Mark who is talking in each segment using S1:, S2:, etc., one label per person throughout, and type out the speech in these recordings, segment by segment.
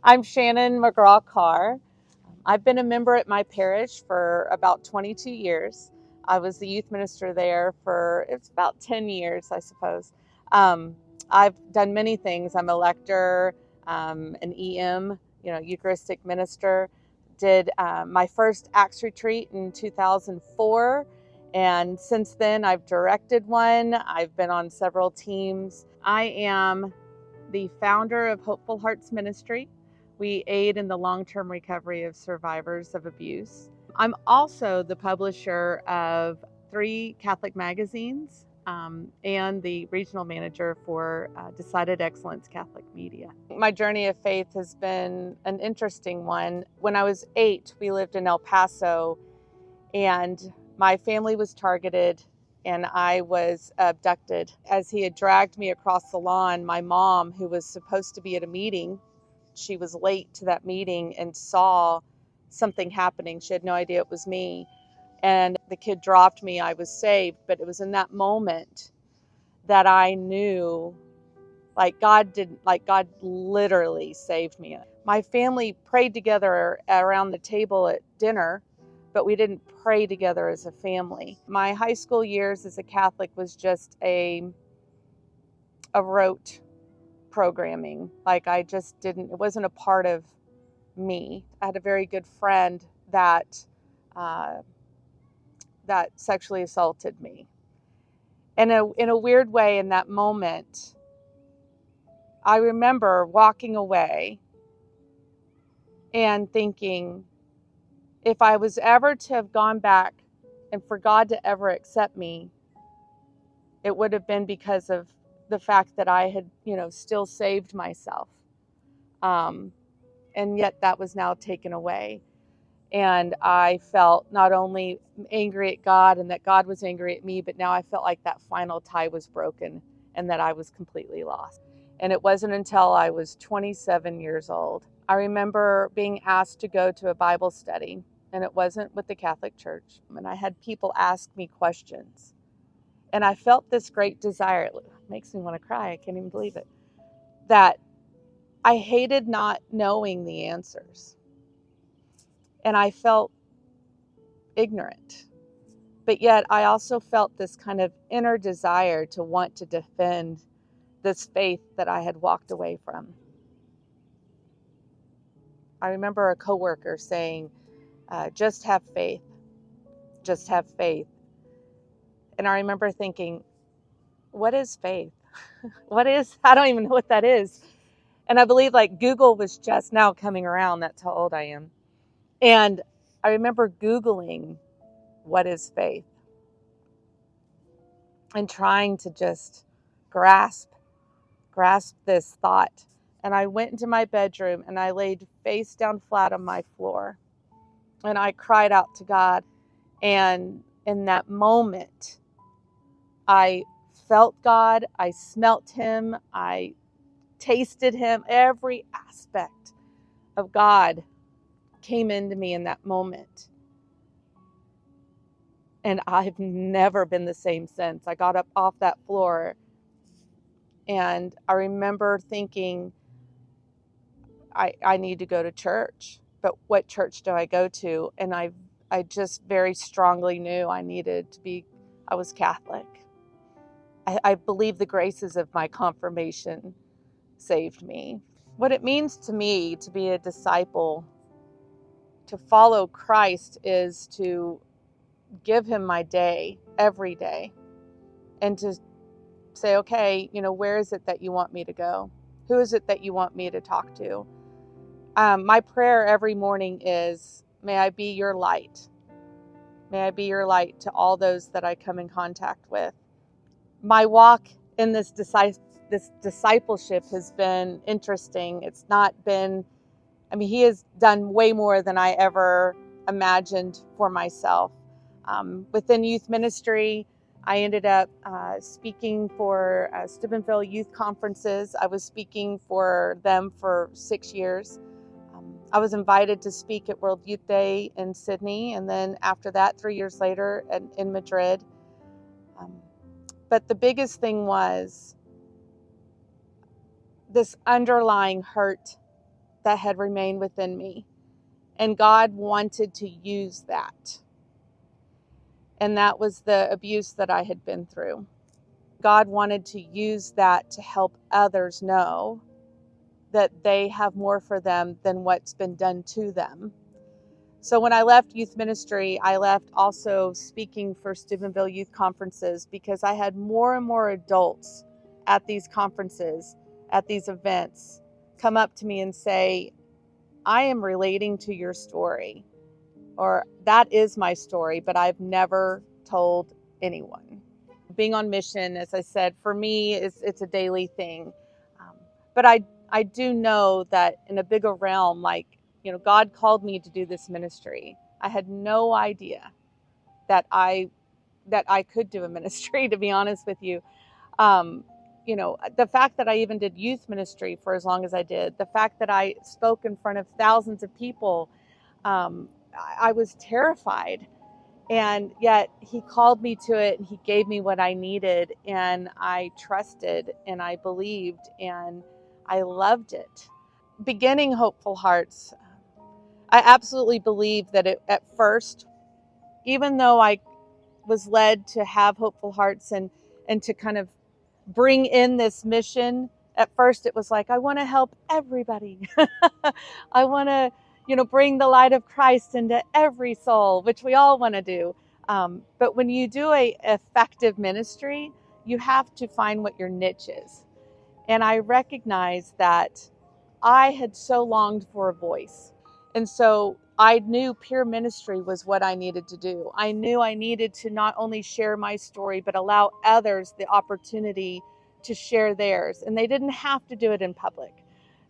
S1: I'm Shannon McGraw-Carr. I've been a member at my parish for about 22 years. I was the youth minister there for, it's about 10 years, I suppose. I've done many things. I'm a lector, an EM, Eucharistic minister. Did my first Acts retreat in 2004. And since then, I've directed one. I've been on several teams. I am the founder of Hopeful Hearts Ministry. We aid in the long-term recovery of survivors of abuse. I'm also the publisher of 3 Catholic magazines and the regional manager for Decided Excellence Catholic Media. My journey of faith has been an interesting one. When I was 8, we lived in El Paso, and my family was targeted and I was abducted. As he had dragged me across the lawn, my mom, who was supposed to be at a meeting, she was late to that meeting and saw something happening. She had no idea it was me. And the kid dropped me. I was saved. But it was in that moment that I knew, God literally saved me. My family prayed together around the table at dinner, but we didn't pray together as a family. My high school years as a Catholic was just a rote programming. It wasn't a part of me. I had a very good friend that sexually assaulted me. And in a weird way, in that moment, I remember walking away and thinking, if I was ever to have gone back and for God to ever accept me, it would have been because of the fact that I had, still saved myself. And yet that was now taken away. And I felt not only angry at God and that God was angry at me, but now I felt like that final tie was broken and that I was completely lost. And it wasn't until I was 27 years old. I remember being asked to go to a Bible study, and it wasn't with the Catholic Church. And I had people ask me questions. And I felt this great desire. It makes me want to cry. I can't even believe it. That I hated not knowing the answers. And I felt ignorant. But yet I also felt this kind of inner desire to want to defend this faith that I had walked away from. I remember a coworker saying, just have faith. Just have faith. And I remember thinking, what is faith? I don't even know what that is. And I believe Google was just now coming around. That's how old I am. And I remember Googling, what is faith? And trying to just grasp this thought. And I went into my bedroom and I laid face down flat on my floor. And I cried out to God. And in that moment, I felt God. I smelt him. I tasted him. Every aspect of God came into me in that moment. And I've never been the same since. I got up off that floor and I remember thinking, I need to go to church, but what church do I go to? And I just very strongly knew I was Catholic. I believe the graces of my confirmation saved me. What it means to me to be a disciple, to follow Christ, is to give him my day every day and to say, okay, where is it that you want me to go? Who is it that you want me to talk to? My prayer every morning is, may I be your light. May I be your light to all those that I come in contact with. My walk in this discipleship has been interesting. It's not been, he has done way more than I ever imagined for myself. Within youth ministry, I ended up speaking for Steubenville youth conferences. I was speaking for them for 6 years. I was invited to speak at World Youth Day in Sydney, and then after that, 3 years later, in Madrid. But the biggest thing was this underlying hurt that had remained within me. And God wanted to use that. And that was the abuse that I had been through. God wanted to use that to help others know that they have more for them than what's been done to them. So when I left youth ministry, I left also speaking for Steubenville youth conferences, because I had more and more adults at these conferences, at these events, come up to me and say, I am relating to your story, or that is my story, but I've never told anyone. Being on mission, as I said, for me, it's a daily thing. But I do know that in a bigger realm, like, God called me to do this ministry. I had no idea that I could do a ministry, to be honest with you. The fact that I even did youth ministry for as long as I did, the fact that I spoke in front of thousands of people, I was terrified. And yet he called me to it, and he gave me what I needed, and I trusted and I believed and I loved it. Beginning Hopeful Hearts, I absolutely believe that at first, even though I was led to have Hopeful Hearts and to kind of bring in this mission, at first it was like, I want to help everybody. I want to, bring the light of Christ into every soul, which we all want to do. But when you do a effective ministry, you have to find what your niche is. And I recognized that I had so longed for a voice. And so I knew peer ministry was what I needed to do. I knew I needed to not only share my story, but allow others the opportunity to share theirs. And they didn't have to do it in public.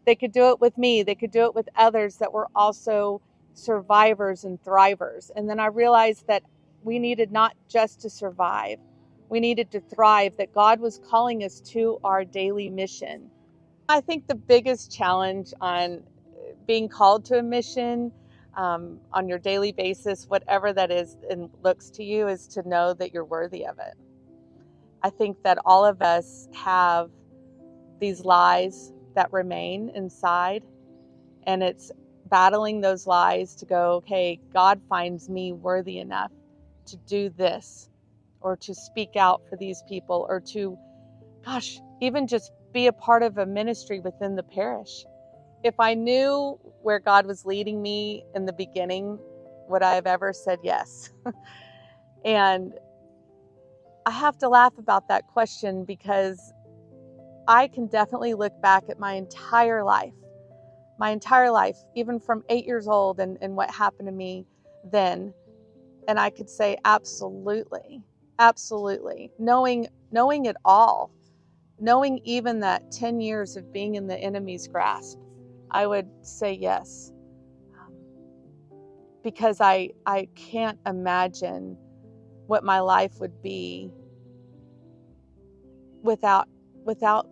S1: They could do it with me. They could do it with others that were also survivors and thrivers. And then I realized that we needed not just to survive, we needed to thrive, that God was calling us to our daily mission. I think the biggest challenge on being called to a mission on your daily basis, whatever that is and looks to you, is to know that you're worthy of it. I think that all of us have these lies that remain inside, and it's battling those lies to go, okay, God finds me worthy enough to do this, or to speak out for these people, or to, even just be a part of a ministry within the parish. If I knew where God was leading me in the beginning, would I have ever said yes? And I have to laugh about that question, because I can definitely look back at my entire life, even from 8 years old and what happened to me then. And I could say absolutely, knowing it all, knowing even that 10 years of being in the enemy's grasp, I would say yes. Because I can't imagine what my life would be without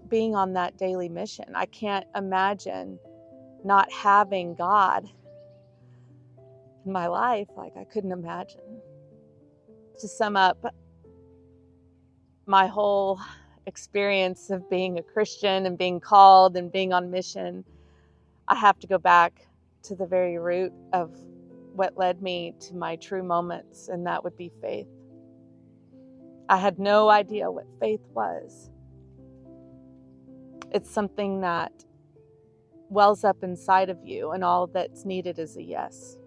S1: being on that daily mission. I can't imagine not having God in my life. Like, I couldn't imagine. To sum up my whole experience of being a Christian and being called and being on mission, I have to go back to the very root of what led me to my true moments, and that would be faith. I had no idea what faith was. It's something that wells up inside of you, and all that's needed is a yes.